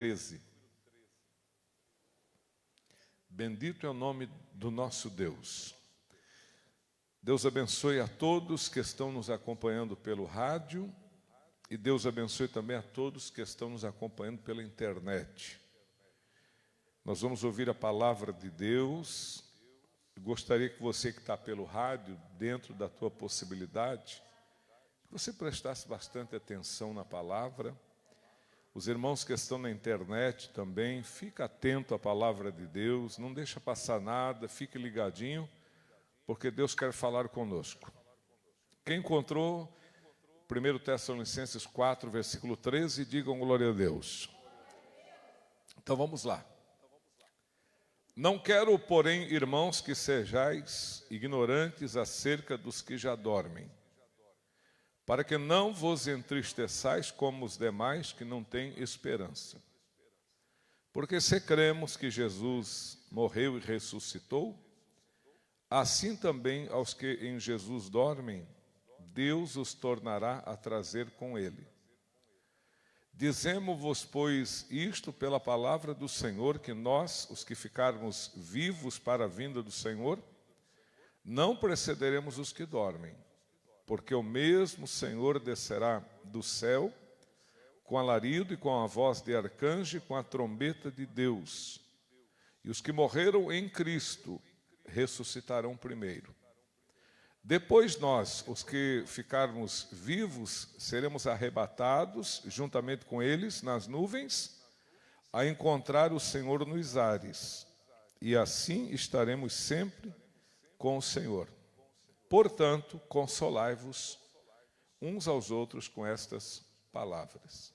13. Bendito é o nome do nosso Deus. Deus abençoe a todos que estão nos acompanhando pelo rádio e Deus abençoe também a todos que estão nos acompanhando pela internet. Nós vamos ouvir a palavra de Deus. Gostaria que você que está pelo rádio, dentro da tua possibilidade, que você prestasse bastante atenção na palavra. Os irmãos que estão na internet também, fica atento à palavra de Deus, não deixa passar nada, fique ligadinho, porque Deus quer falar conosco. Quem encontrou 1 Tessalonicenses 4, versículo 13, digam glória a Deus. Então vamos lá. Não quero, porém, irmãos, que sejais ignorantes acerca dos que já dormem, para que não vos entristeçais como os demais que não têm esperança. Porque se cremos que Jesus morreu e ressuscitou, assim também aos que em Jesus dormem, Deus os tornará a trazer com ele. Dizemo-vos, pois, isto pela palavra do Senhor, que nós, os que ficarmos vivos para a vinda do Senhor, não precederemos os que dormem. Porque o mesmo Senhor descerá do céu, com alarido e com a voz de arcanjo e com a trombeta de Deus. E os que morreram em Cristo ressuscitarão primeiro. Depois nós, os que ficarmos vivos, seremos arrebatados juntamente com eles nas nuvens, a encontrar o Senhor nos ares. E assim estaremos sempre com o Senhor. Portanto, consolai-vos uns aos outros com estas palavras.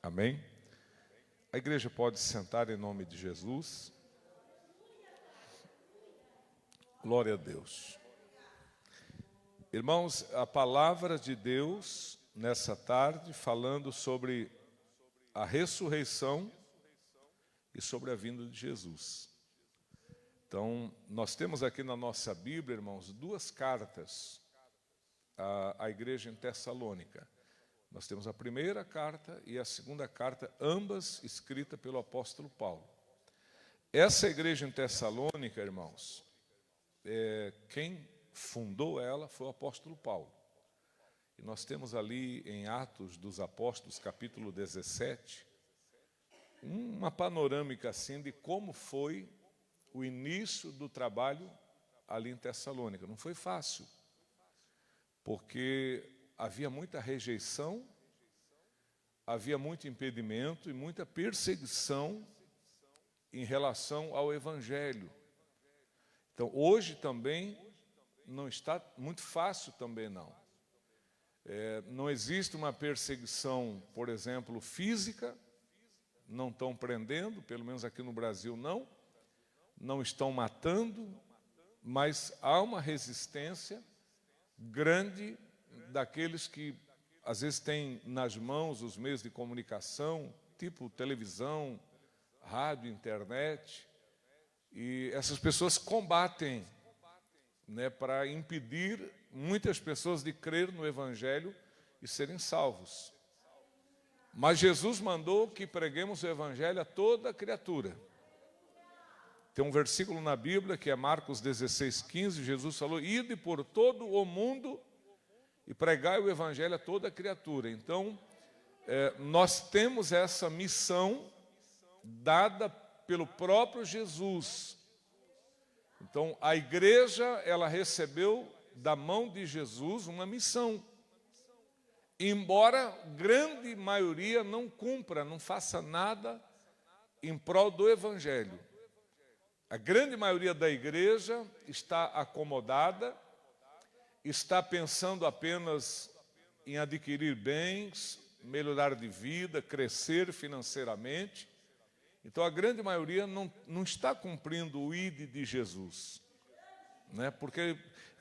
Amém? A igreja pode sentar em nome de Jesus. Glória a Deus. Irmãos, a palavra de Deus nessa tarde falando sobre a ressurreição e sobre a vinda de Jesus. Então, nós temos aqui na nossa Bíblia, irmãos, duas cartas à igreja em Tessalônica. Nós temos a primeira carta e a segunda carta, ambas escritas pelo apóstolo Paulo. Essa igreja em Tessalônica, irmãos, quem fundou ela foi o apóstolo Paulo. E nós temos ali em Atos dos Apóstolos, capítulo 17, uma panorâmica assim de como foi o início do trabalho ali em Tessalônica. Não foi fácil, porque havia muita rejeição, havia muito impedimento e muita perseguição em relação ao Evangelho. Então, hoje também não está muito fácil também não. Não existe uma perseguição, por exemplo, física, não estão prendendo, pelo menos aqui no Brasil não estão matando, mas há uma resistência grande daqueles que às vezes têm nas mãos os meios de comunicação, tipo televisão, rádio, internet, e essas pessoas combatem, para impedir muitas pessoas de crer no Evangelho e serem salvos. Mas Jesus mandou que preguemos o Evangelho a toda criatura. Tem um versículo na Bíblia que é Marcos 16:15, Jesus falou: ide por todo o mundo e pregai o Evangelho a toda criatura. Então, nós temos essa missão dada pelo próprio Jesus. Então, a igreja, ela recebeu da mão de Jesus uma missão. Embora grande maioria não cumpra, não faça nada em prol do Evangelho. A grande maioria da igreja está acomodada, está pensando apenas em adquirir bens, melhorar de vida, crescer financeiramente. Então, a grande maioria não está cumprindo o ID de Jesus. Porque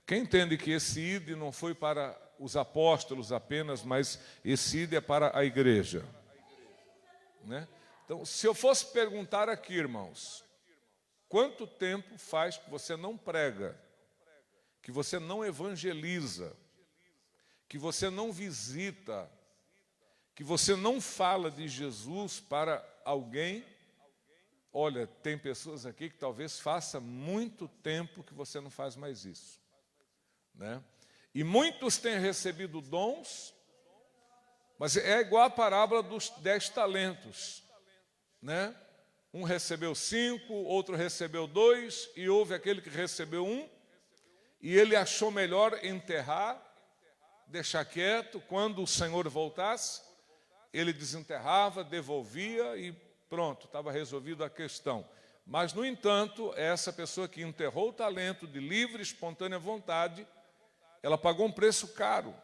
quem entende que esse ID não foi para os apóstolos apenas, mas esse ID é para a igreja. Então, se eu fosse perguntar aqui, irmãos, quanto tempo faz que você não prega, que você não evangeliza, que você não visita, que você não fala de Jesus para alguém, olha, tem pessoas aqui que talvez faça muito tempo que você não faz mais isso, né? E muitos têm recebido dons, mas é igual a parábola dos 10 talentos, né? Um recebeu 5, outro recebeu 2, e houve aquele que recebeu 1, e ele achou melhor enterrar, deixar quieto. Quando o Senhor voltasse, ele desenterrava, devolvia e pronto, estava resolvida a questão. Mas, no entanto, essa pessoa que enterrou o talento de livre, espontânea vontade, ela pagou um preço caro.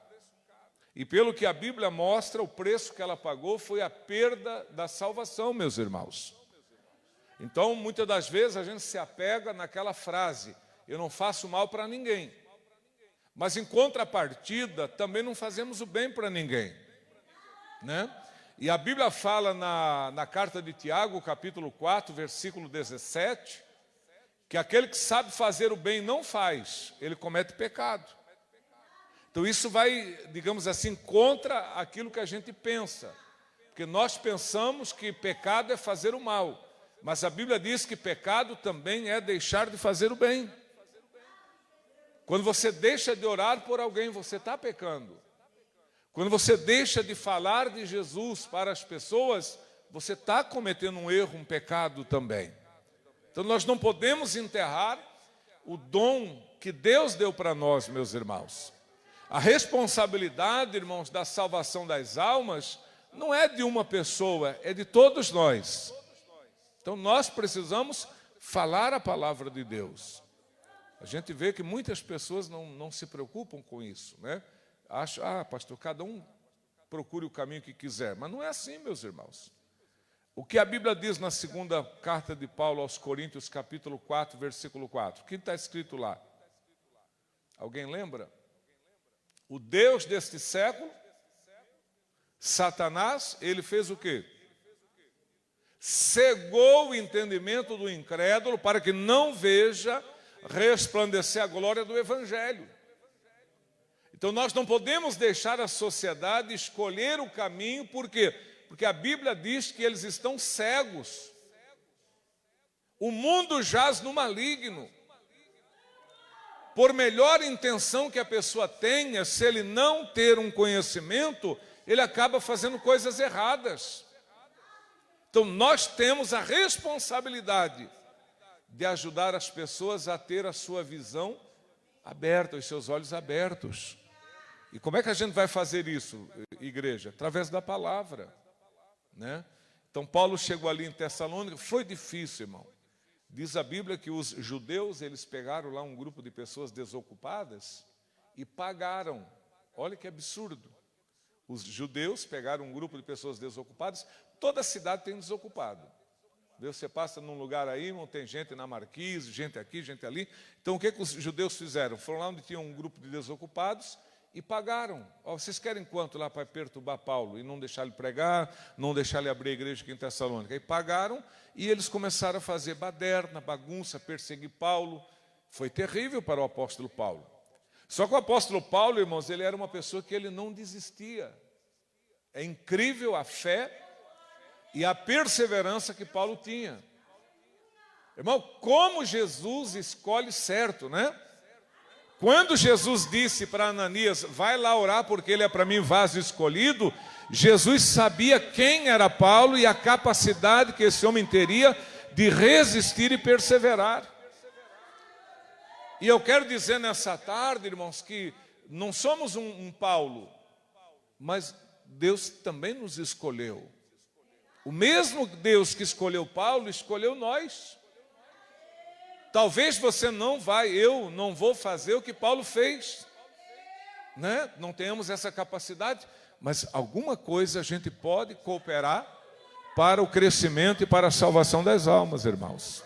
E pelo que a Bíblia mostra, o preço que ela pagou foi a perda da salvação, meus irmãos. Então, muitas das vezes, a gente se apega naquela frase: eu não faço mal para ninguém. Mas, em contrapartida, também não fazemos o bem para ninguém, né? E a Bíblia fala na carta de Tiago, capítulo 4, versículo 17, que aquele que sabe fazer o bem e não faz, ele comete pecado. Então isso vai, digamos assim, contra aquilo que a gente pensa. Porque nós pensamos que pecado é fazer o mal, mas a Bíblia diz que pecado também é deixar de fazer o bem. Quando você deixa de orar por alguém, você está pecando. Quando você deixa de falar de Jesus para as pessoas, você está cometendo um erro, um pecado também. Então nós não podemos enterrar o dom que Deus deu para nós, meus irmãos. A responsabilidade, irmãos, da salvação das almas não é de uma pessoa, é de todos nós. Então nós precisamos falar a palavra de Deus. A gente vê que muitas pessoas não se preocupam com isso, né? Acho, pastor, cada um procure o caminho que quiser. Mas não é assim, meus irmãos. O que a Bíblia diz na segunda carta de Paulo aos Coríntios, capítulo 4, versículo 4. O que está escrito lá? Alguém lembra? O Deus deste século, Satanás, ele fez o quê? Cegou o entendimento do incrédulo para que não veja resplandecer a glória do Evangelho. Então nós não podemos deixar a sociedade escolher o caminho, por quê? Porque a Bíblia diz que eles estão cegos. O mundo jaz no maligno. Por melhor intenção que a pessoa tenha, se ele não ter um conhecimento, ele acaba fazendo coisas erradas. Então nós temos a responsabilidade de ajudar as pessoas a ter a sua visão aberta, os seus olhos abertos. E como é que a gente vai fazer isso, igreja? Através da palavra, né? Então Paulo chegou ali em Tessalônica, foi difícil, irmão. Diz a Bíblia que os judeus, eles pegaram lá um grupo de pessoas desocupadas e pagaram. Olha que absurdo. Os judeus pegaram um grupo de pessoas desocupadas, toda a cidade tem desocupado. Você passa num lugar aí, não tem gente na marquise, gente aqui, gente ali. Então o que os judeus fizeram? Foram lá onde tinha um grupo de desocupados e pagaram. Vocês querem quanto lá para perturbar Paulo e não deixar ele pregar, não deixar ele abrir a igreja aqui em Tessalônica? E pagaram e eles começaram a fazer baderna, bagunça, perseguir Paulo. Foi terrível para o apóstolo Paulo. Só que o apóstolo Paulo, irmãos, ele era uma pessoa que ele não desistia. É incrível a fé e a perseverança que Paulo tinha. Irmão, como Jesus escolhe certo, né? Quando Jesus disse para Ananias, vai lá orar porque ele é para mim vaso escolhido, Jesus sabia quem era Paulo e a capacidade que esse homem teria de resistir e perseverar. E eu quero dizer nessa tarde, irmãos, que não somos um Paulo, mas Deus também nos escolheu. O mesmo Deus que escolheu Paulo, escolheu nós. Talvez você eu não vou fazer o que Paulo fez, né? Não tenhamos essa capacidade, mas alguma coisa a gente pode cooperar para o crescimento e para a salvação das almas, irmãos.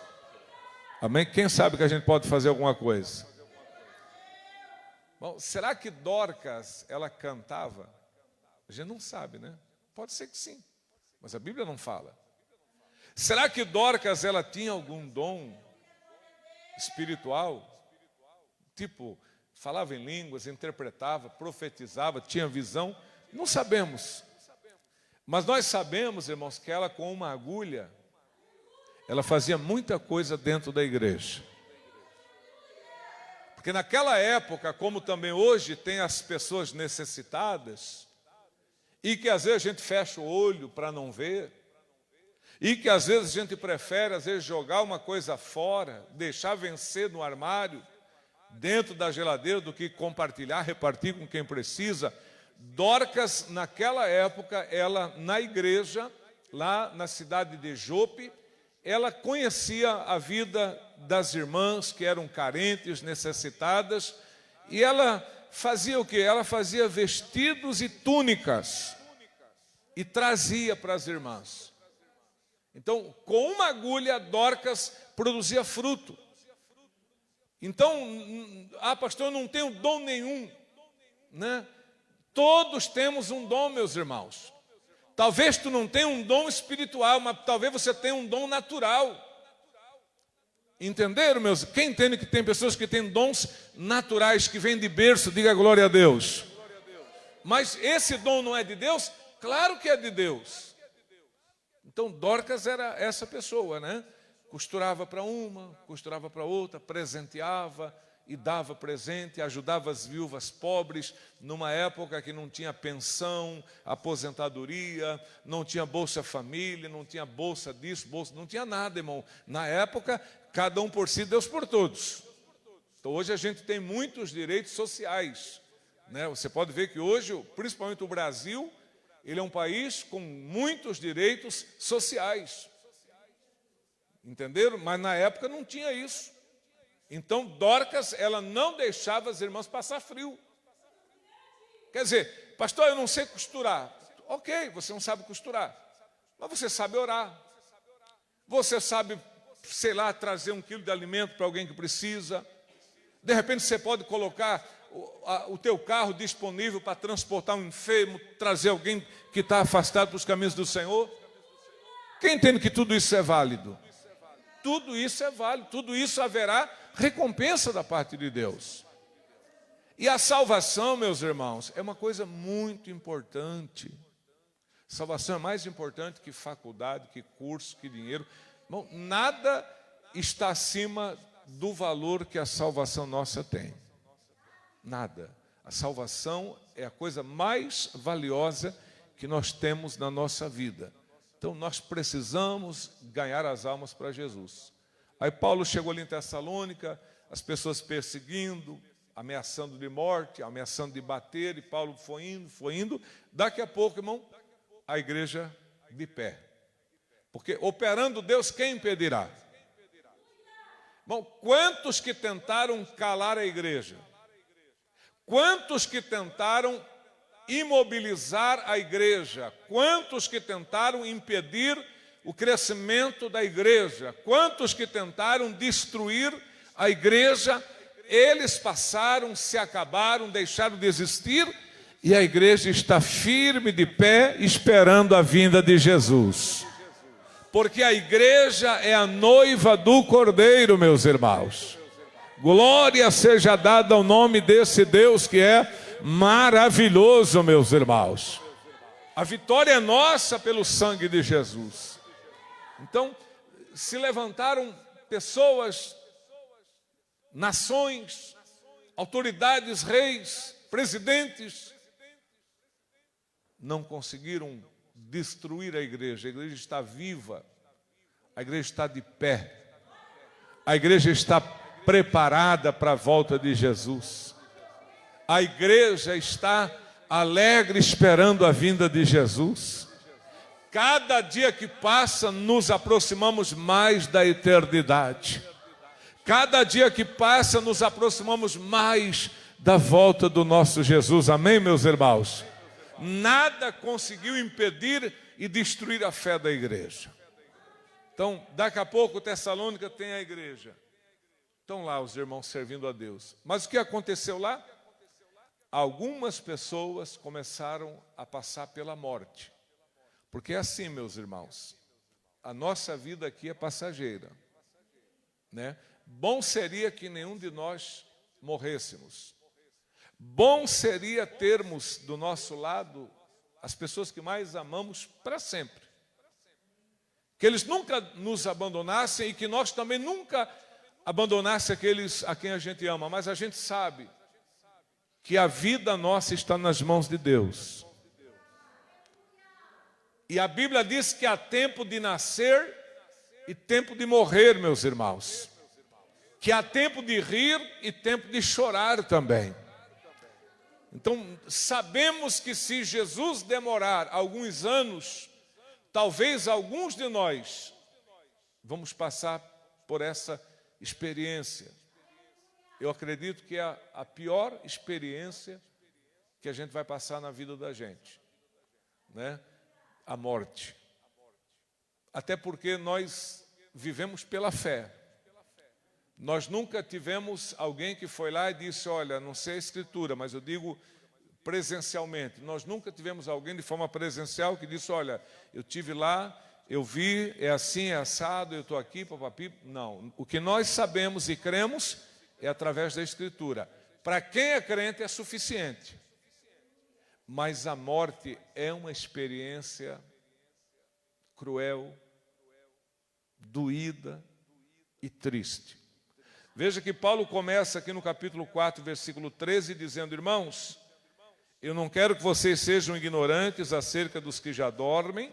Amém? Quem sabe que a gente pode fazer alguma coisa? Bom, será que Dorcas, ela cantava? A gente não sabe, né? Pode ser que sim, mas a Bíblia não fala. Será que Dorcas, ela tinha algum dom espiritual? Tipo, falava em línguas, interpretava, profetizava, tinha visão? Não sabemos. Mas nós sabemos, irmãos, que ela com uma agulha, ela fazia muita coisa dentro da igreja. Porque naquela época, como também hoje, tem as pessoas necessitadas, e que às vezes a gente fecha o olho para não ver, e que às vezes a gente prefere, às vezes, jogar uma coisa fora, deixar vencer no armário, dentro da geladeira, do que compartilhar, repartir com quem precisa. Dorcas, naquela época, ela na igreja, lá na cidade de Jope, ela conhecia a vida das irmãs que eram carentes, necessitadas, e ela fazia o quê? Ela fazia vestidos e túnicas e trazia para as irmãs. Então, com uma agulha, Dorcas produzia fruto. Então, pastor, eu não tenho dom nenhum, né? Todos temos um dom, meus irmãos. Talvez tu não tenha um dom espiritual, mas talvez você tenha um dom natural. Entenderam, meus? Quem entende que tem pessoas que têm dons naturais, que vêm de berço, diga glória a Deus. Mas esse dom não é de Deus? Claro que é de Deus. Então, Dorcas era essa pessoa, né? Costurava para uma, costurava para outra, presenteava e dava presente, ajudava as viúvas pobres, numa época que não tinha pensão, aposentadoria, não tinha Bolsa Família, não tinha bolsa disso, bolsa, não tinha nada, irmão. Na época, cada um por si, Deus por todos. Então, hoje a gente tem muitos direitos sociais, né? Você pode ver que hoje, principalmente o Brasil, ele é um país com muitos direitos sociais. Entenderam? Mas na época não tinha isso. Então, Dorcas, ela não deixava as irmãs passar frio. Quer dizer, pastor, eu não sei costurar. Ok, você não sabe costurar, mas você sabe orar. Você sabe, sei lá, trazer 1 quilo de alimento para alguém que precisa. De repente você pode colocar o teu carro disponível para transportar um enfermo, trazer alguém que está afastado para os caminhos do Senhor. Quem entende que tudo isso é válido? Tudo isso é válido, tudo isso haverá recompensa da parte de Deus. E a salvação, meus irmãos, é uma coisa muito importante. Salvação é mais importante que faculdade, que curso, que dinheiro. Bom, nada está acima do valor que a salvação nossa tem. Nada. A salvação é a coisa mais valiosa que nós temos na nossa vida. Então, nós precisamos ganhar as almas para Jesus. Aí Paulo chegou ali em Tessalônica, as pessoas perseguindo, ameaçando de morte, ameaçando de bater, e Paulo foi indo. Daqui a pouco, irmão, a igreja de pé. Porque operando Deus, quem impedirá? Bom, quantos que tentaram calar a igreja? Quantos que tentaram imobilizar a igreja? Quantos que tentaram impedir o crescimento da igreja? Quantos que tentaram destruir a igreja? Eles passaram, se acabaram, deixaram de existir, e a igreja está firme de pé, esperando a vinda de Jesus. Porque a igreja é a noiva do Cordeiro, meus irmãos. Glória seja dada ao nome desse Deus que é maravilhoso, meus irmãos. A vitória é nossa pelo sangue de Jesus. Então, se levantaram pessoas, nações, autoridades, reis, presidentes, não conseguiram destruir a igreja. A igreja está viva, a igreja está de pé, a igreja está preparada para a volta de Jesus. A igreja está alegre esperando a vinda de Jesus. Cada dia que passa, nos aproximamos mais da eternidade. Cada dia que passa, nos aproximamos mais da volta do nosso Jesus. Amém, meus irmãos? Nada conseguiu impedir e destruir a fé da igreja. Então, daqui a pouco, Tessalônica tem a igreja. Estão lá os irmãos servindo a Deus. Mas o que aconteceu lá? Algumas pessoas começaram a passar pela morte. Porque é assim, meus irmãos, a nossa vida aqui é passageira, né? Bom seria que nenhum de nós morrêssemos. Bom seria termos do nosso lado as pessoas que mais amamos para sempre. Que eles nunca nos abandonassem e que nós também nunca abandonassem aqueles a quem a gente ama. Mas a gente sabe que a vida nossa está nas mãos de Deus. E a Bíblia diz que há tempo de nascer e tempo de morrer, meus irmãos. Que há tempo de rir e tempo de chorar também. Então, sabemos que se Jesus demorar alguns anos, talvez alguns de nós vamos passar por essa experiência. Eu acredito que é a pior experiência que a gente vai passar na vida da gente, né? A morte. Até porque nós vivemos pela fé. Nós nunca tivemos alguém que foi lá e disse, olha, não sei a escritura, mas eu digo presencialmente. Nós nunca tivemos alguém de forma presencial que disse, olha, eu tive lá, eu vi, é assim, é assado, eu estou aqui, papapi. Não, o que nós sabemos e cremos é através da escritura. Para quem é crente é suficiente. Mas a morte é uma experiência cruel, doída e triste. Veja que Paulo começa aqui no capítulo 4, versículo 13, dizendo, irmãos, eu não quero que vocês sejam ignorantes acerca dos que já dormem,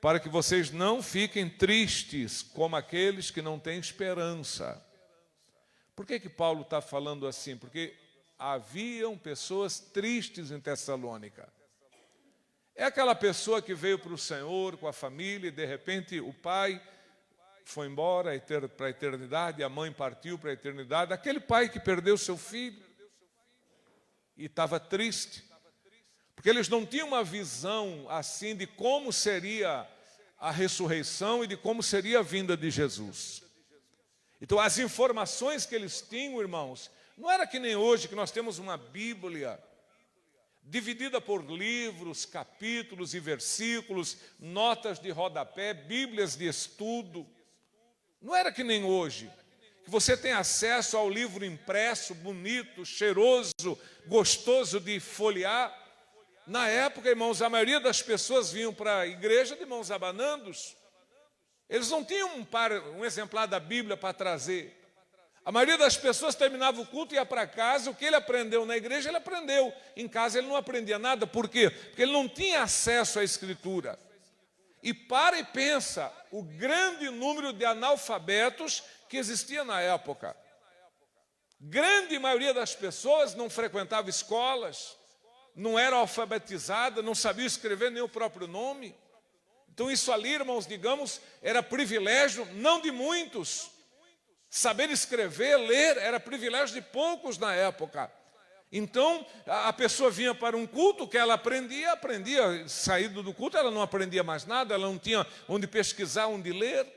para que vocês não fiquem tristes como aqueles que não têm esperança. Por que Paulo está falando assim? Porque haviam pessoas tristes em Tessalônica. É aquela pessoa que veio para o Senhor com a família e de repente o pai foi embora para a eternidade, a mãe partiu para a eternidade. Aquele pai que perdeu seu filho e estava triste, porque eles não tinham uma visão assim de como seria a ressurreição e de como seria a vinda de Jesus. Então as informações que eles tinham, irmãos, não era que nem hoje que nós temos uma Bíblia dividida por livros, capítulos e versículos, notas de rodapé, bíblias de estudo. Não era que nem hoje, que você tem acesso ao livro impresso, bonito, cheiroso, gostoso de folhear. Na época, irmãos, a maioria das pessoas vinham para a igreja de mãos abanando. Eles não tinham um exemplar da Bíblia para trazer. A maioria das pessoas terminava o culto e ia para casa. O que ele aprendeu na igreja, ele aprendeu. Em casa ele não aprendia nada. Por quê? Porque ele não tinha acesso à Escritura. E para e pensa o grande número de analfabetos que existia na época. Grande maioria das pessoas não frequentava escolas, não era alfabetizada, não sabia escrever nem o próprio nome. Então isso ali, irmãos, digamos, era privilégio não de muitos. Saber escrever, ler, era privilégio de poucos na época. Então, a pessoa vinha para um culto que ela aprendia, saído do culto, ela não aprendia mais nada, ela não tinha onde pesquisar, onde ler,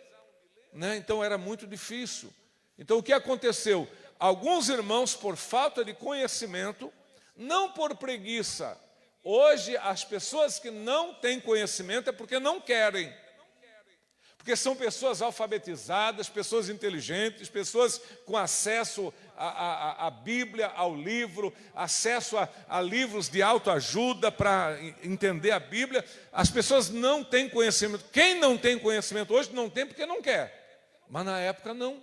né? Então era muito difícil. Então o que aconteceu? Alguns irmãos, por falta de conhecimento, não por preguiça. Hoje, as pessoas que não têm conhecimento é porque não querem. Porque são pessoas alfabetizadas, pessoas inteligentes, pessoas com acesso à Bíblia, ao livro, acesso a livros de autoajuda para entender a Bíblia. As pessoas não têm conhecimento. Quem não tem conhecimento hoje não tem porque não quer. Mas na época não.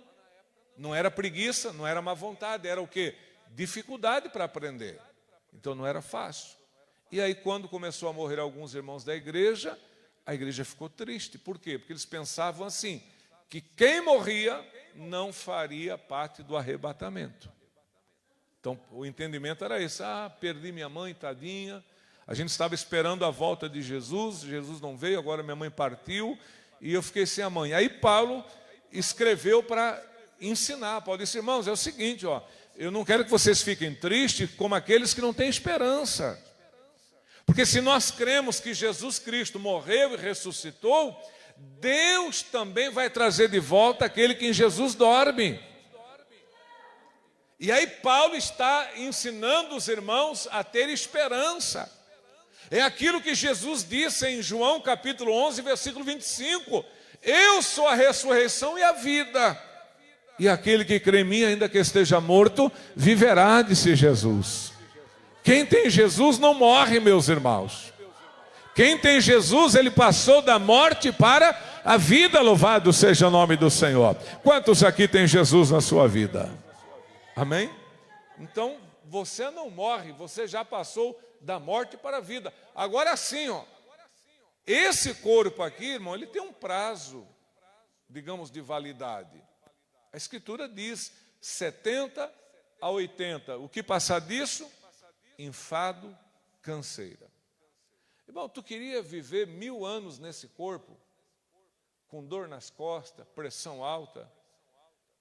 Não era preguiça, não era má vontade, era o quê? Dificuldade para aprender. Então não era fácil. E aí quando começou a morrer alguns irmãos da igreja, a igreja ficou triste. Por quê? Porque eles pensavam assim, que quem morria não faria parte do arrebatamento. Então o entendimento era esse. Perdi minha mãe, tadinha. A gente estava esperando a volta de Jesus, Jesus não veio, agora minha mãe partiu e eu fiquei sem a mãe. Aí Paulo escreveu para ensinar. Paulo disse, irmãos, é o seguinte, eu não quero que vocês fiquem tristes como aqueles que não têm esperança. Porque se nós cremos que Jesus Cristo morreu e ressuscitou, Deus também vai trazer de volta aquele que em Jesus dorme. E aí Paulo está ensinando os irmãos a ter esperança. É aquilo que Jesus disse em João capítulo 11, versículo 25. Eu sou a ressurreição e a vida. E aquele que crê em mim, ainda que esteja morto, viverá, disse Jesus. Quem tem Jesus não morre, meus irmãos. Quem tem Jesus, ele passou da morte para a vida, louvado seja o nome do Senhor. Quantos aqui tem Jesus na sua vida? Amém? Então, você não morre, você já passou da morte para a vida. Agora sim, ó, esse corpo aqui, irmão, ele tem um prazo, digamos, de validade. A Escritura diz 70 a 80. O que passar disso? Enfado, canseira. Irmão, tu queria viver 1000 anos nesse corpo, com dor nas costas, pressão alta,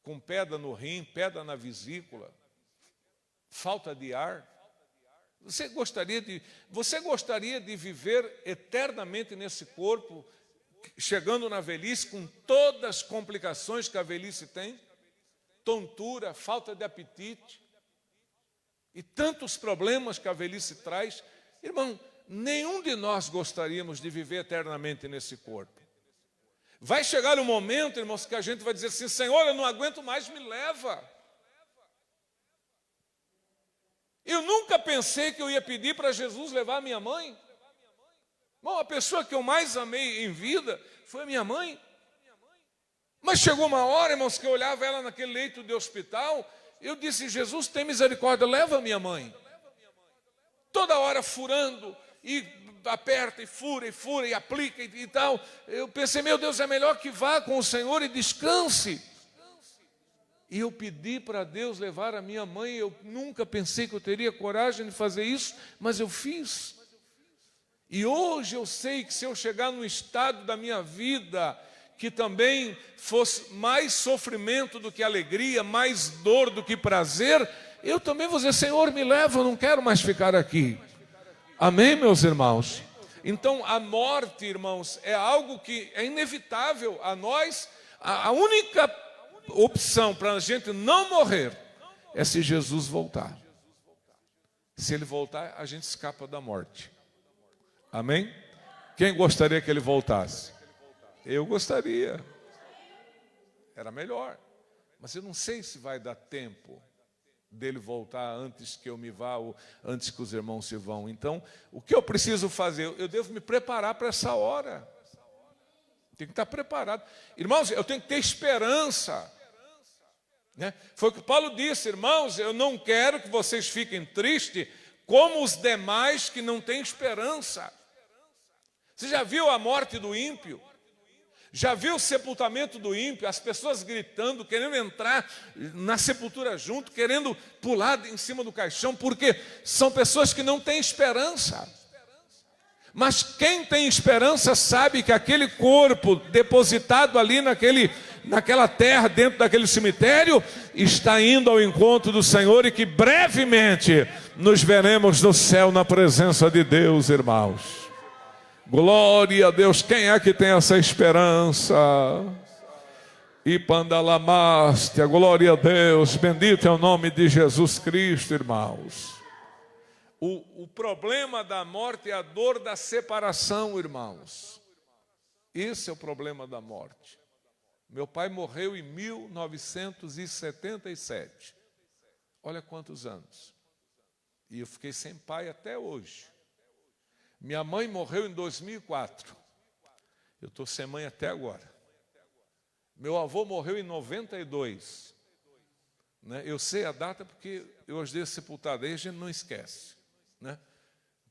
com pedra no rim, pedra na vesícula, falta de ar? Você gostaria de viver eternamente nesse corpo, chegando na velhice, com todas as complicações que a velhice tem? Tontura, falta de apetite, e tantos problemas que a velhice traz. Irmão, nenhum de nós gostaríamos de viver eternamente nesse corpo. Vai chegar um momento, irmãos, que a gente vai dizer assim: Senhor, eu não aguento mais, me leva. Eu nunca pensei que eu ia pedir para Jesus levar a minha mãe. Bom, a pessoa que eu mais amei em vida foi a minha mãe. Mas chegou uma hora, irmãos, que eu olhava ela naquele leito de hospital, eu disse: Jesus, tem misericórdia, leva a minha mãe. Toda hora furando, e aperta, e fura, e aplica e tal. Eu pensei: meu Deus, é melhor que vá com o Senhor e descanse. E eu pedi para Deus levar a minha mãe. Eu nunca pensei que eu teria coragem de fazer isso, mas eu fiz. E hoje eu sei que se eu chegar num estado da minha vida que também fosse mais sofrimento do que alegria, mais dor do que prazer, eu também vou dizer: Senhor, me leva, eu não quero mais ficar aqui. Amém, meus irmãos? Então, a morte, irmãos, é algo que é inevitável a nós. A única opção para a gente não morrer é se Jesus voltar. Se Ele voltar, a gente escapa da morte. Amém? Quem gostaria que Ele voltasse? Eu gostaria. Era melhor. Mas eu não sei se vai dar tempo dele voltar antes que eu me vá ou antes que os irmãos se vão. Então, o que eu preciso fazer? Eu devo me preparar para essa hora. Tem que estar preparado. Irmãos, eu tenho que ter esperança. Né? Foi o que Paulo disse: irmãos, eu não quero que vocês fiquem tristes como os demais que não têm esperança. Você já viu a morte do ímpio? Já viu o sepultamento do ímpio? As pessoas gritando, querendo entrar na sepultura junto, querendo pular em cima do caixão, porque são pessoas que não têm esperança. Mas quem tem esperança sabe que aquele corpo depositado ali naquela terra, dentro daquele cemitério, está indo ao encontro do Senhor, e que brevemente nos veremos no céu na presença de Deus, irmãos. Glória a Deus. Quem é que tem essa esperança? E Pandalamastia, glória a Deus. Bendito é o nome de Jesus Cristo, irmãos. O problema da morte é a dor da separação, irmãos. Esse é o problema da morte. Meu pai morreu em 1977. Olha quantos anos. E eu fiquei sem pai até hoje. Minha mãe morreu em 2004. Eu estou sem mãe até agora. Meu avô morreu em 92. Né? Eu sei a data porque eu ajudei a sepultar, aí a gente não esquece. Né?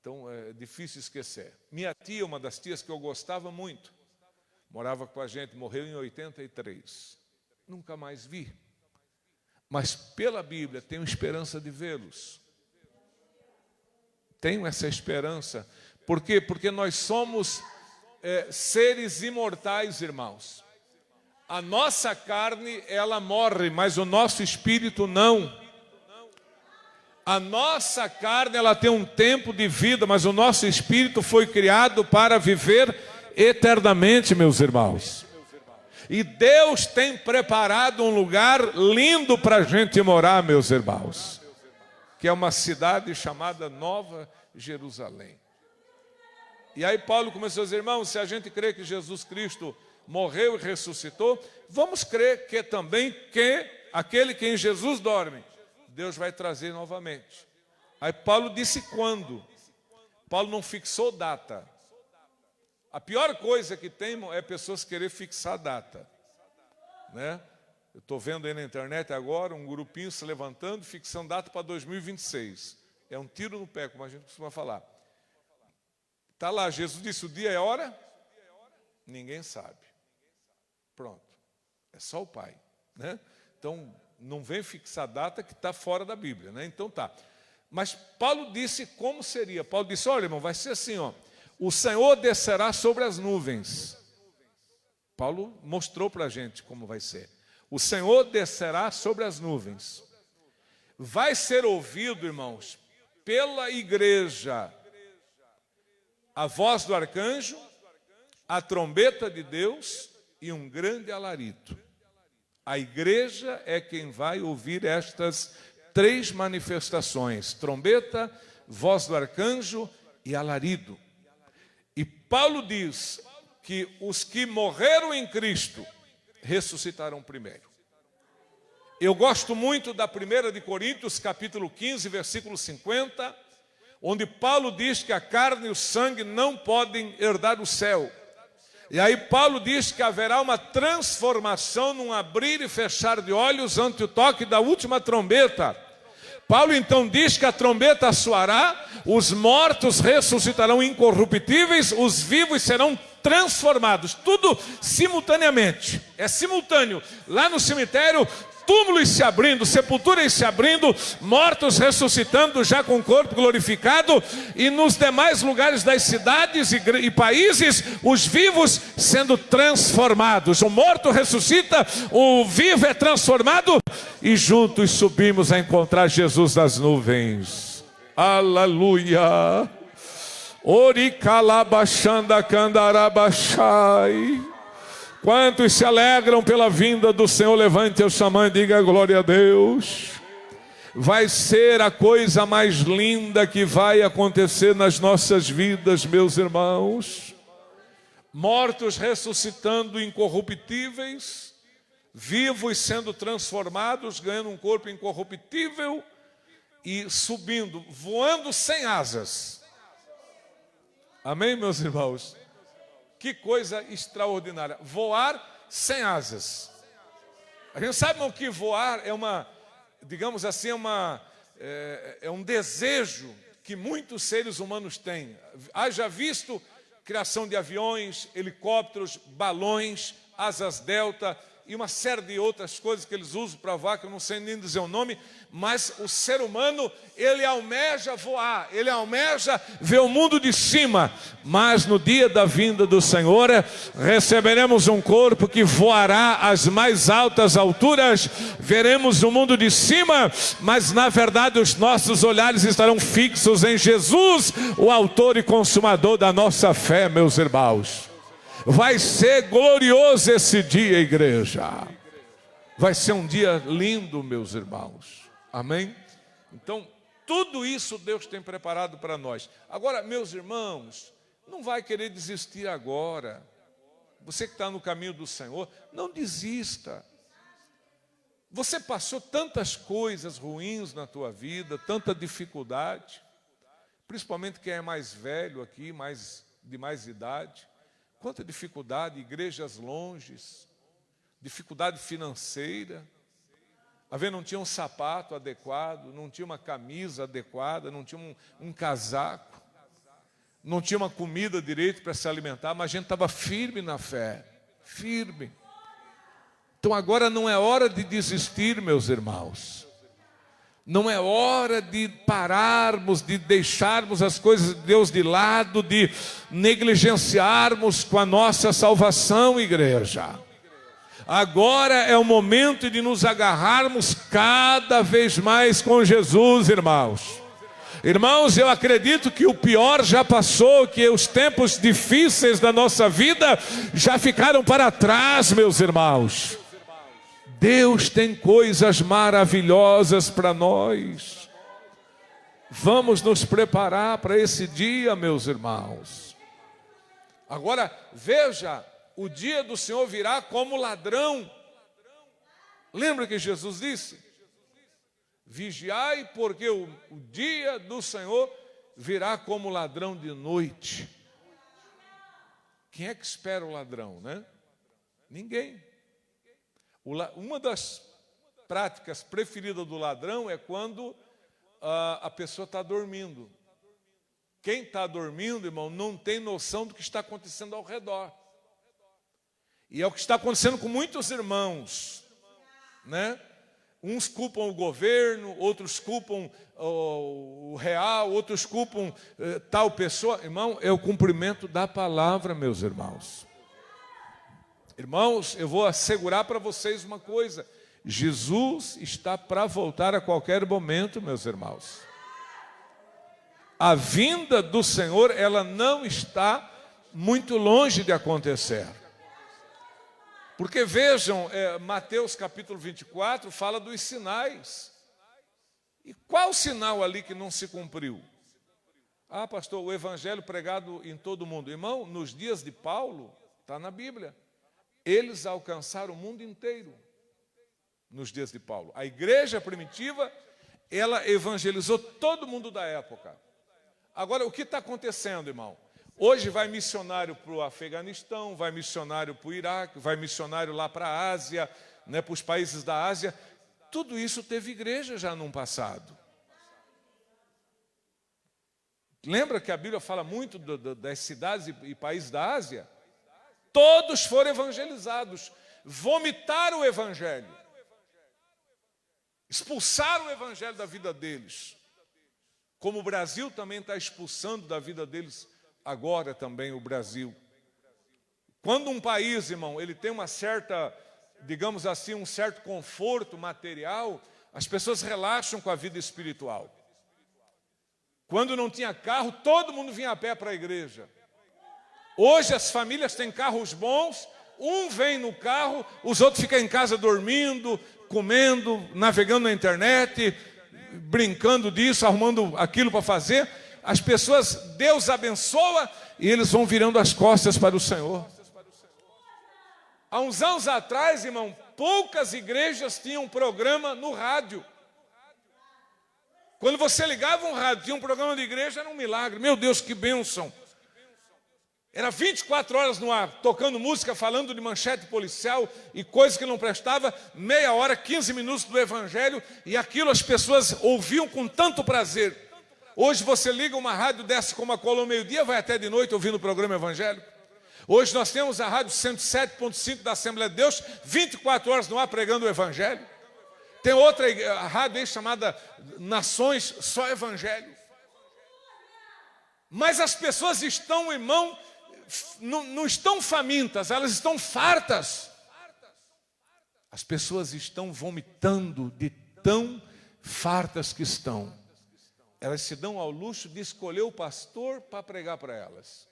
Então é difícil esquecer. Minha tia, uma das tias que eu gostava muito, morava com a gente, morreu em 83. Nunca mais vi. Mas pela Bíblia tenho esperança de vê-los. Tenho essa esperança. Por quê? Porque nós somos seres imortais, irmãos. A nossa carne, ela morre, mas o nosso espírito não. A nossa carne, ela tem um tempo de vida, mas o nosso espírito foi criado para viver eternamente, meus irmãos. E Deus tem preparado um lugar lindo para a gente morar, meus irmãos, que é uma cidade chamada Nova Jerusalém. E aí Paulo começou a dizer: irmãos, se a gente crê que Jesus Cristo morreu e ressuscitou, vamos crer que também que aquele que em Jesus dorme, Deus vai trazer novamente. Aí Paulo disse quando. Paulo não fixou data. A pior coisa que tem, irmão, é pessoas querer fixar a data, né? Eu estou vendo aí na internet agora um grupinho se levantando, fixando data para 2026. É um tiro no pé, como a gente costuma falar. Está lá, Jesus disse, o dia é a hora? Ninguém sabe. Pronto. É só o Pai, né? Então, não vem fixar data que está fora da Bíblia, né? Então tá. Mas Paulo disse como seria. Paulo disse, olha, irmão, vai ser assim, ó. O Senhor descerá sobre as nuvens. Paulo mostrou para a gente como vai ser. O Senhor descerá sobre as nuvens. Vai ser ouvido, irmãos, pela igreja, a voz do arcanjo, a trombeta de Deus e um grande alarido. A igreja é quem vai ouvir estas três manifestações: trombeta, voz do arcanjo e alarido. E Paulo diz que os que morreram em Cristo ressuscitarão primeiro. Eu gosto muito da 1 de Coríntios, capítulo 15, versículo 50, onde Paulo diz que a carne e o sangue não podem herdar o céu. E aí Paulo diz que haverá uma transformação num abrir e fechar de olhos ante o toque da última trombeta. Paulo então diz que a trombeta soará, os mortos ressuscitarão incorruptíveis, os vivos serão transformados, tudo simultaneamente, é simultâneo. Lá no cemitério, túmulos se abrindo, sepulturas se abrindo, mortos ressuscitando já com o corpo glorificado, e nos demais lugares das cidades e países, os vivos sendo transformados. O morto ressuscita, o vivo é transformado, e juntos subimos a encontrar Jesus nas nuvens. Aleluia! Oricalabachanda candarabachai. Quantos se alegram pela vinda do Senhor? Levante o sua mão e diga glória a Deus. Vai ser a coisa mais linda que vai acontecer nas nossas vidas, meus irmãos. Mortos ressuscitando incorruptíveis, vivos sendo transformados, ganhando um corpo incorruptível e subindo, voando sem asas. Amém, meus irmãos? Que coisa extraordinária. Voar sem asas. A gente sabe, irmão, que voar é uma, digamos assim, é um desejo que muitos seres humanos têm. Haja visto criação de aviões, helicópteros, balões, asas delta e uma série de outras coisas que eles usam para voar, que eu não sei nem dizer o nome, mas o ser humano, ele almeja voar, ele almeja ver o mundo de cima, mas no dia da vinda do Senhor, receberemos um corpo que voará às mais altas alturas, veremos o mundo de cima, mas na verdade os nossos olhares estarão fixos em Jesus, o autor e consumador da nossa fé, meus irmãos. Vai ser glorioso esse dia, igreja. Vai ser um dia lindo, meus irmãos. Amém? Então, tudo isso Deus tem preparado para nós. Agora, meus irmãos, não vai querer desistir agora. Você que está no caminho do Senhor, não desista. Você passou tantas coisas ruins na tua vida, tanta dificuldade. Principalmente quem é mais velho aqui, de mais idade. Quanta dificuldade, igrejas longes, dificuldade financeira. A ver, não tinha um sapato adequado, não tinha uma camisa adequada, não tinha um casaco, não tinha uma comida direito para se alimentar, mas a gente estava firme na fé, firme. Então agora não é hora de desistir, meus irmãos. Não é hora de pararmos, de deixarmos as coisas de Deus de lado, de negligenciarmos com a nossa salvação, igreja. Agora é o momento de nos agarrarmos cada vez mais com Jesus, irmãos. Irmãos, eu acredito que o pior já passou, que os tempos difíceis da nossa vida já ficaram para trás, meus irmãos. Deus tem coisas maravilhosas para nós. Vamos nos preparar para esse dia, meus irmãos. Agora, veja, o dia do Senhor virá como ladrão. Lembra que Jesus disse? Vigiai, porque o dia do Senhor virá como ladrão de noite. Quem é que espera o ladrão, né? Ninguém. Uma das práticas preferidas do ladrão é quando a pessoa está dormindo. Quem está dormindo, irmão, não tem noção do que está acontecendo ao redor. E é o que está acontecendo com muitos irmãos, né? Uns culpam o governo, outros culpam o real, outros culpam tal pessoa. Irmão, é o cumprimento da palavra, meus irmãos. Irmãos, eu vou assegurar para vocês uma coisa. Jesus está para voltar a qualquer momento, meus irmãos. A vinda do Senhor, ela não está muito longe de acontecer. Porque vejam, Mateus capítulo 24 fala dos sinais. E qual sinal ali que não se cumpriu? Ah, pastor, o evangelho pregado em todo o mundo. Irmão, nos dias de Paulo, está na Bíblia, eles alcançaram o mundo inteiro. Nos dias de Paulo. A igreja primitiva, ela evangelizou todo mundo da época. Agora, o que está acontecendo, irmão? Hoje vai missionário para o Afeganistão, vai missionário para o Iraque, vai missionário lá para a Ásia, né, para os países da Ásia. Tudo isso teve igreja já no passado. Lembra que a Bíblia fala muito das cidades e países da Ásia? Todos foram evangelizados, vomitaram o evangelho, expulsaram o evangelho da vida deles. Como o Brasil também está expulsando da vida deles agora também o Brasil. Quando um país, irmão, ele tem uma certa, digamos assim, um certo conforto material, as pessoas relaxam com a vida espiritual. Quando não tinha carro, todo mundo vinha a pé para a igreja. Hoje as famílias têm carros bons, um vem no carro, os outros ficam em casa dormindo, comendo, navegando na internet, brincando disso, arrumando aquilo para fazer. As pessoas, Deus abençoa e eles vão virando as costas para o Senhor. Há uns anos atrás, irmão, poucas igrejas tinham programa no rádio. Quando você ligava um rádio, tinha um programa de igreja, era um milagre. Meu Deus, que bênção. Era 24 horas no ar, tocando música, falando de manchete policial e coisas que não prestava, meia hora, 15 minutos do evangelho, e aquilo as pessoas ouviam com tanto prazer. Hoje você liga uma rádio dessa como a Colômbia meio-dia, vai até de noite ouvindo o programa evangélico. Hoje nós temos a rádio 107.5 da Assembleia de Deus, 24 horas no ar pregando o evangelho. Tem outra a rádio aí chamada Nações, só evangelho. Mas as pessoas estão, irmão, não estão famintas, elas estão fartas. As pessoas estão vomitando de tão fartas que estão. Elas se dão ao luxo de escolher o pastor para pregar para elas.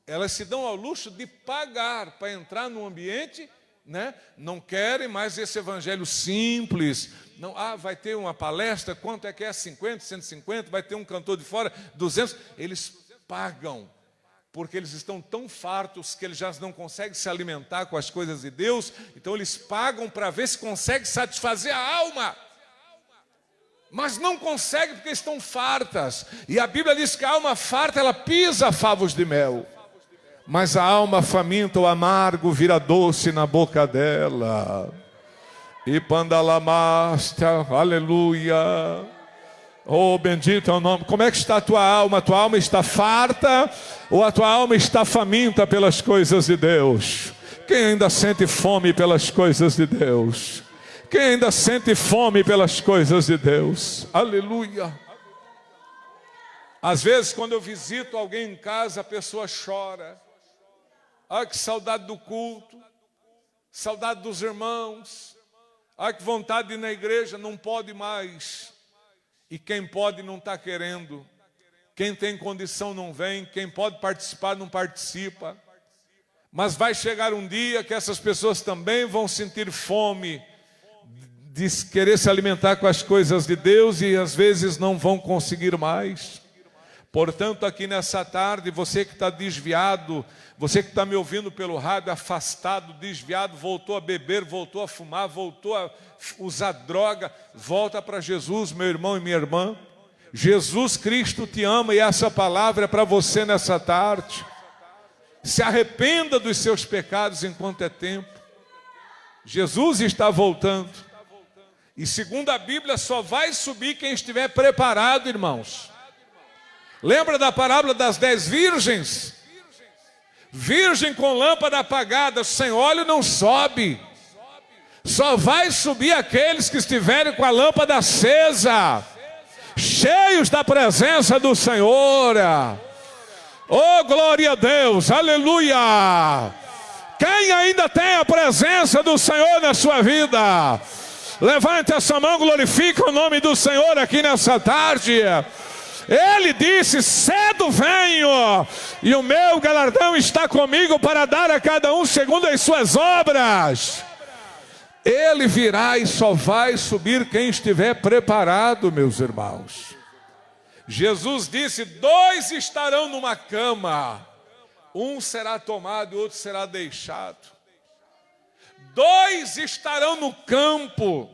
Elas se dão ao luxo de pagar para entrar no ambiente, né? Não querem mais esse evangelho simples. Não, vai ter uma palestra, quanto é que é? 50, 150, vai ter um cantor de fora, 200. Eles pagam, porque eles estão tão fartos que eles já não conseguem se alimentar com as coisas de Deus. Então eles pagam para ver se conseguem satisfazer a alma. Mas não conseguem porque estão fartas. E a Bíblia diz que a alma farta, ela pisa favos de mel. Mas a alma faminta, o amargo, vira doce na boca dela. E pandalamasta, aleluia. Oh, bendito é o nome. Como é que está a tua alma? A tua alma está farta ou a tua alma está faminta pelas coisas de Deus? Quem ainda sente fome pelas coisas de Deus? Quem ainda sente fome pelas coisas de Deus? Aleluia. Às vezes quando eu visito alguém em casa, a pessoa chora. Ah, que saudade do culto, saudade dos irmãos. Ah, que vontade de ir na igreja, não pode mais. E quem pode não está querendo. Quem tem condição não vem. Quem pode participar não participa. Mas vai chegar um dia que essas pessoas também vão sentir fome de querer se alimentar com as coisas de Deus e às vezes não vão conseguir mais. Portanto, aqui nessa tarde, você que está desviado, você que está me ouvindo pelo rádio, afastado, desviado, voltou a beber, voltou a fumar, voltou a usar droga, volta para Jesus, meu irmão e minha irmã. Jesus Cristo te ama e essa palavra é para você nessa tarde. Se arrependa dos seus pecados enquanto é tempo. Jesus está voltando. E segundo a Bíblia, só vai subir quem estiver preparado, irmãos. Lembra da parábola das 10 virgens? Virgem com lâmpada apagada, sem óleo não sobe. Só vai subir aqueles que estiverem com a lâmpada acesa, cheios da presença do Senhor. Oh, glória a Deus, aleluia! Quem ainda tem a presença do Senhor na sua vida, levante essa mão, glorifique o nome do Senhor aqui nessa tarde. Ele disse: cedo venho, e o meu galardão está comigo para dar a cada um segundo as suas obras. Ele virá e só vai subir quem estiver preparado, meus irmãos. Jesus disse: 2 estarão numa cama, um será tomado e outro será deixado. 2 estarão no campo,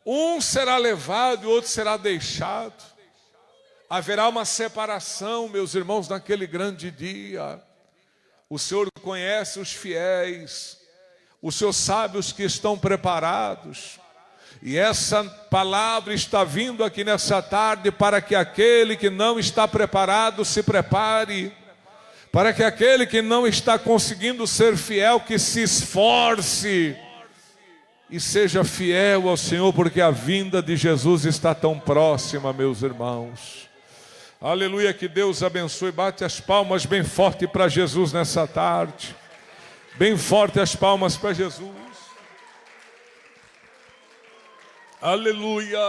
um será levado e outro será deixado. Haverá uma separação, meus irmãos, naquele grande dia. O Senhor conhece os fiéis, o Senhor sabe os que estão preparados. E essa palavra está vindo aqui nessa tarde para que aquele que não está preparado se prepare, para que aquele que não está conseguindo ser fiel, que se esforce e seja fiel ao Senhor, porque a vinda de Jesus está tão próxima, meus irmãos. Aleluia, que Deus abençoe. Bate as palmas bem forte para Jesus nessa tarde. Bem forte as palmas para Jesus. Aleluia.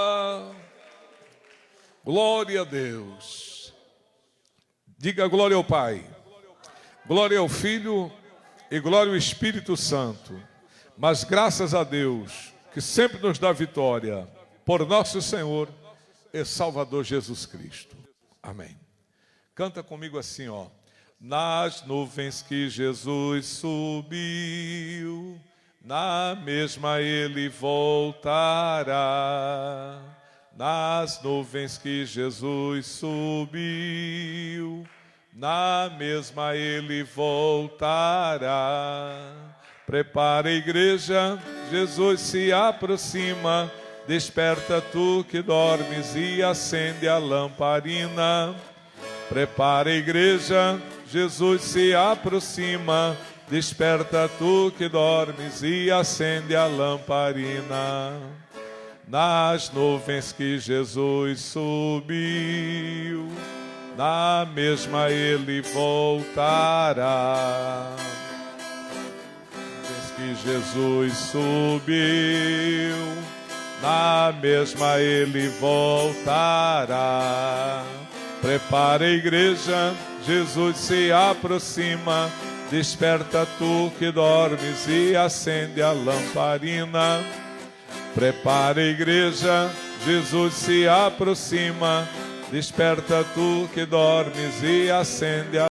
Glória a Deus. Diga glória ao Pai, glória ao Filho e glória ao Espírito Santo. Mas graças a Deus, que sempre nos dá vitória, por nosso Senhor e Salvador Jesus Cristo. Amém. Canta comigo assim, ó. Nas nuvens que Jesus subiu, na mesma ele voltará. Nas nuvens que Jesus subiu, na mesma ele voltará. Prepara a igreja, Jesus se aproxima. Desperta tu que dormes e acende a lamparina. Prepara a igreja, Jesus se aproxima. Desperta tu que dormes e acende a lamparina. Nas nuvens que Jesus subiu, na mesma ele voltará. Nas nuvens que Jesus subiu, na mesma ele voltará. Prepara a igreja, Jesus se aproxima. Desperta tu que dormes e acende a lamparina. Prepara a igreja, Jesus se aproxima. Desperta tu que dormes e acende a